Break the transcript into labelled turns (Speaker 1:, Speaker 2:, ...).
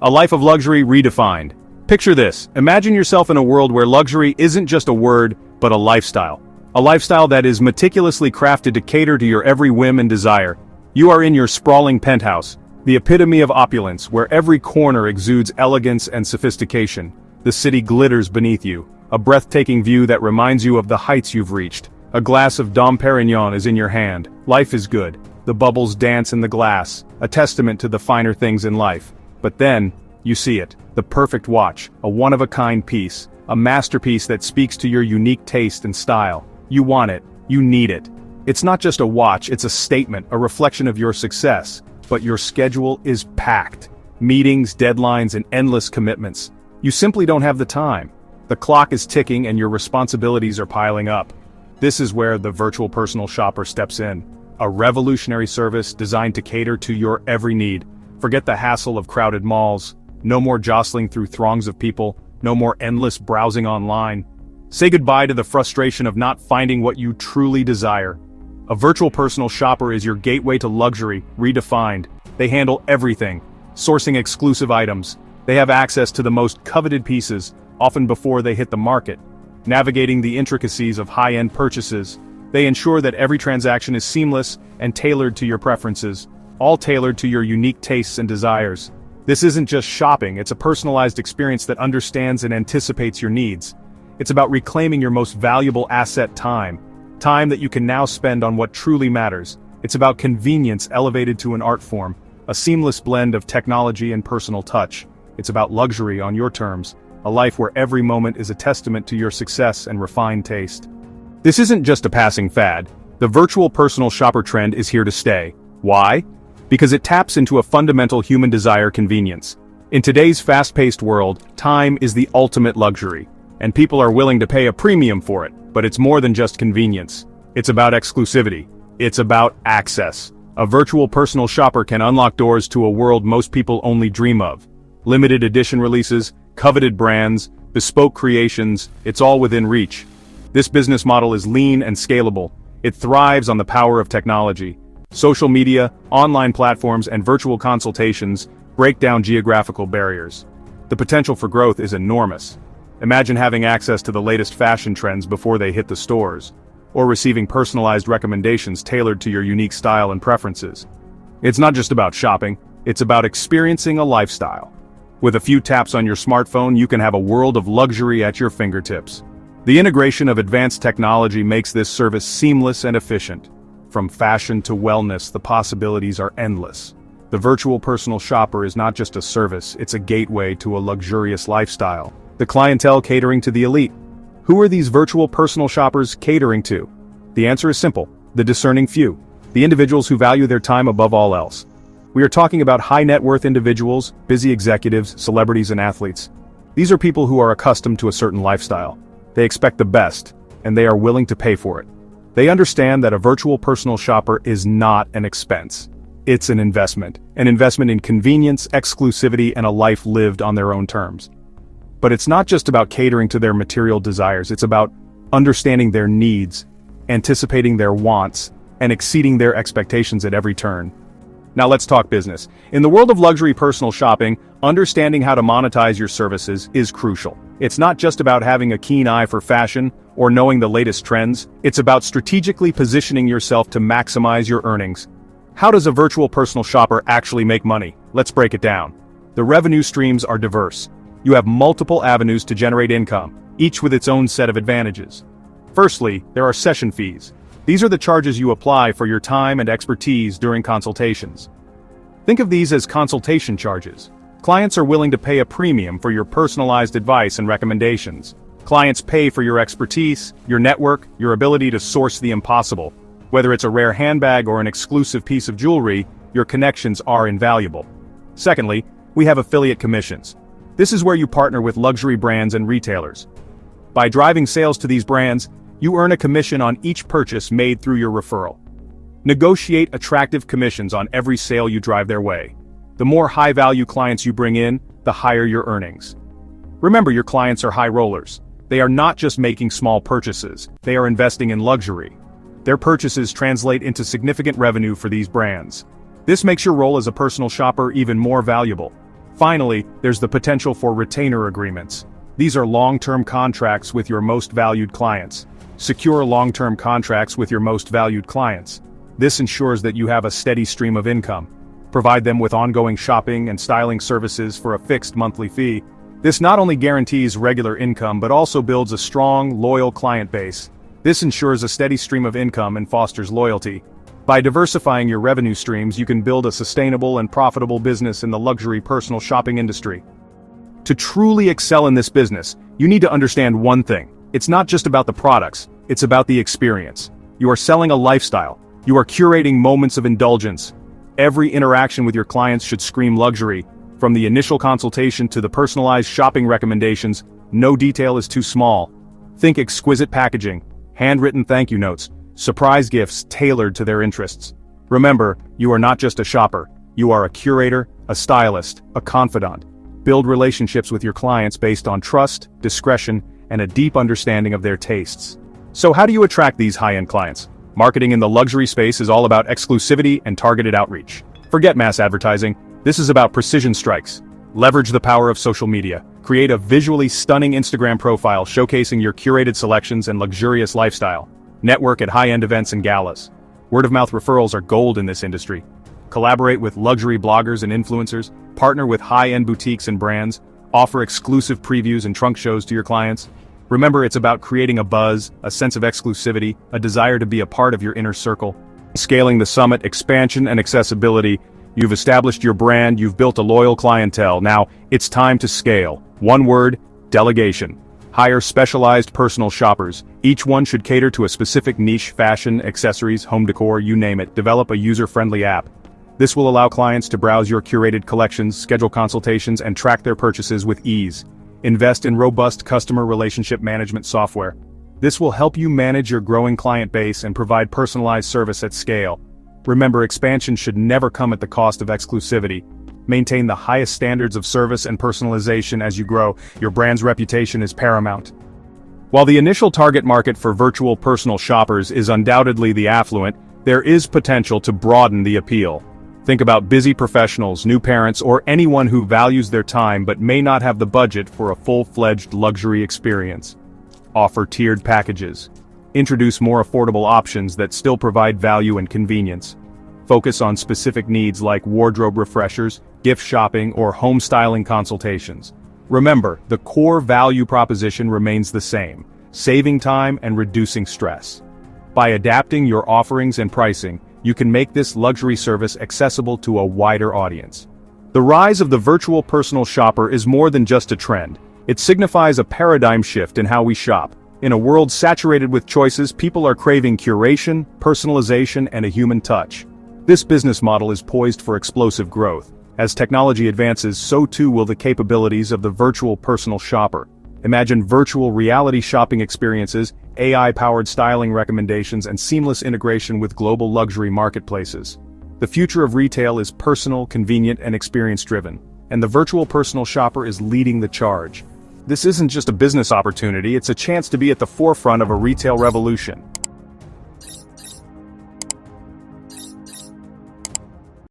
Speaker 1: A life of luxury redefined. Picture this. Imagine yourself in a world where luxury isn't just a word, but a lifestyle. A lifestyle that is meticulously crafted to cater to your every whim and desire. You are in your sprawling penthouse, the epitome of opulence, where every corner exudes elegance and sophistication. The city glitters beneath you, a breathtaking view that reminds you of the heights you've reached. A glass of Dom Perignon is in your hand. Life is good. The bubbles dance in the glass, a testament to the finer things in life. But then, you see it, the perfect watch, a one-of-a-kind piece, a masterpiece that speaks to your unique taste and style. You want it, you need it. It's not just a watch, it's a statement, a reflection of your success. But your schedule is packed. Meetings, deadlines, and endless commitments. You simply don't have the time. The clock is ticking and your responsibilities are piling up. This is where the virtual personal shopper steps in. A revolutionary service designed to cater to your every need. Forget the hassle of crowded malls. No more jostling through throngs of people. No more endless browsing online. Say goodbye to the frustration of not finding what you truly desire. A virtual personal shopper is your gateway to luxury, redefined. They handle everything, sourcing exclusive items. They have access to the most coveted pieces, often before they hit the market. Navigating the intricacies of high-end purchases, they ensure that every transaction is seamless and tailored to your preferences, all tailored to your unique tastes and desires. This isn't just shopping, it's a personalized experience that understands and anticipates your needs. It's about reclaiming your most valuable asset, time. Time that you can now spend on what truly matters. It's about convenience elevated to an art form, a seamless blend of technology and personal touch. It's about luxury on your terms, a life where every moment is a testament to your success and refined taste. This isn't just a passing fad. The virtual personal shopper trend is here to stay. Why? Because it taps into a fundamental human desire: convenience. In today's fast-paced world, time is the ultimate luxury. And people are willing to pay a premium for it, but it's more than just convenience. It's about exclusivity. It's about access. A virtual personal shopper can unlock doors to a world most people only dream of. Limited edition releases, coveted brands, bespoke creations, it's all within reach. This business model is lean and scalable. It thrives on the power of technology. Social media, online platforms, and virtual consultations break down geographical barriers. The potential for growth is enormous. Imagine having access to the latest fashion trends before they hit the stores, or receiving personalized recommendations tailored to your unique style and preferences. It's not just about shopping, it's about experiencing a lifestyle. With a few taps on your smartphone, you can have a world of luxury at your fingertips. The integration of advanced technology makes this service seamless and efficient. From fashion to wellness, the possibilities are endless. The virtual personal shopper is not just a service, it's a gateway to a luxurious lifestyle. The clientele catering to the elite. Who are these virtual personal shoppers catering to? The answer is simple: the discerning few. The individuals who value their time above all else. We are talking about high net worth individuals, busy executives, celebrities, and athletes. These are people who are accustomed to a certain lifestyle. They expect the best, and they are willing to pay for it. They understand that a virtual personal shopper is not an expense. It's an investment in convenience, exclusivity, and a life lived on their own terms. But it's not just about catering to their material desires, it's about understanding their needs, anticipating their wants, and exceeding their expectations at every turn. Now let's talk business. In the world of luxury personal shopping, understanding how to monetize your services is crucial. It's not just about having a keen eye for fashion or knowing the latest trends, it's about strategically positioning yourself to maximize your earnings. How does a virtual personal shopper actually make money? Let's break it down. The revenue streams are diverse. You have multiple avenues to generate income, each with its own set of advantages. Firstly, there are session fees. These are the charges you apply for your time and expertise during consultations. Think of these as consultation charges. Clients are willing to pay a premium for your personalized advice and recommendations. Clients pay for your expertise, your network, your ability to source the impossible. Whether it's a rare handbag or an exclusive piece of jewelry, your connections are invaluable. Secondly, we have affiliate commissions. This is where you partner with luxury brands and retailers. By driving sales to these brands, you earn a commission on each purchase made through your referral. Negotiate attractive commissions on every sale you drive their way. The more high-value clients you bring in, the higher your earnings. Remember, your clients are high rollers. They are not just making small purchases, they are investing in luxury. Their purchases translate into significant revenue for these brands. This makes your role as a personal shopper even more valuable. Finally, there's the potential for retainer agreements. These are long-term contracts with your most valued clients. Secure long-term contracts with your most valued clients. This ensures that you have a steady stream of income. Provide them with ongoing shopping and styling services for a fixed monthly fee. This not only guarantees regular income but also builds a strong, loyal client base. This ensures a steady stream of income and fosters loyalty. By diversifying your revenue streams, you can build a sustainable and profitable business in the luxury personal shopping industry. To truly excel in this business, you need to understand one thing. It's not just about the products, it's about the experience. You are selling a lifestyle. You are curating moments of indulgence. Every interaction with your clients should scream luxury. From the initial consultation to the personalized shopping recommendations, no detail is too small. Think exquisite packaging, handwritten thank you notes, surprise gifts tailored to their interests. Remember, you are not just a shopper. You are a curator, a stylist, a confidant. Build relationships with your clients based on trust, discretion, and a deep understanding of their tastes. So how do you attract these high-end clients? Marketing in the luxury space is all about exclusivity and targeted outreach. Forget mass advertising. This is about precision strikes. Leverage the power of social media. Create a visually stunning Instagram profile showcasing your curated selections and luxurious lifestyle. Network at high-end events and galas. Word-of-mouth referrals are gold in this industry. Collaborate with luxury bloggers and influencers. Partner with high-end boutiques and brands. Offer exclusive previews and trunk shows to your clients. Remember, it's about creating a buzz, a sense of exclusivity, a desire to be a part of your inner circle. Scaling the summit, expansion and accessibility. You've established your brand, you've built a loyal clientele. Now, it's time to scale. One word, delegation. Hire specialized personal shoppers. Each one should cater to a specific niche: fashion, accessories, home decor, you name it. Develop a user-friendly app. This will allow clients to browse your curated collections, schedule consultations, and track their purchases with ease. Invest in robust customer relationship management software. This will help you manage your growing client base and provide personalized service at scale. Remember, expansion should never come at the cost of exclusivity. Maintain the highest standards of service and personalization as you grow. Your brand's reputation is paramount. While the initial target market for virtual personal shoppers is undoubtedly the affluent, there is potential to broaden the appeal. Think about busy professionals, new parents, or anyone who values their time but may not have the budget for a full-fledged luxury experience. Offer tiered packages. Introduce more affordable options that still provide value and convenience. Focus on specific needs like wardrobe refreshers, gift shopping, or home styling consultations. Remember, the core value proposition remains the same: saving time and reducing stress. By adapting your offerings and pricing, you can make this luxury service accessible to a wider audience. The rise of the virtual personal shopper is more than just a trend. It signifies a paradigm shift in how we shop. In a world saturated with choices, people are craving curation, personalization, and a human touch. This business model is poised for explosive growth. As technology advances, so too will the capabilities of the virtual personal shopper. Imagine virtual reality shopping experiences, AI-powered styling recommendations, and seamless integration with global luxury marketplaces. The future of retail is personal, convenient, and experience-driven, and the virtual personal shopper is leading the charge. This isn't just a business opportunity, it's a chance to be at the forefront of a retail revolution.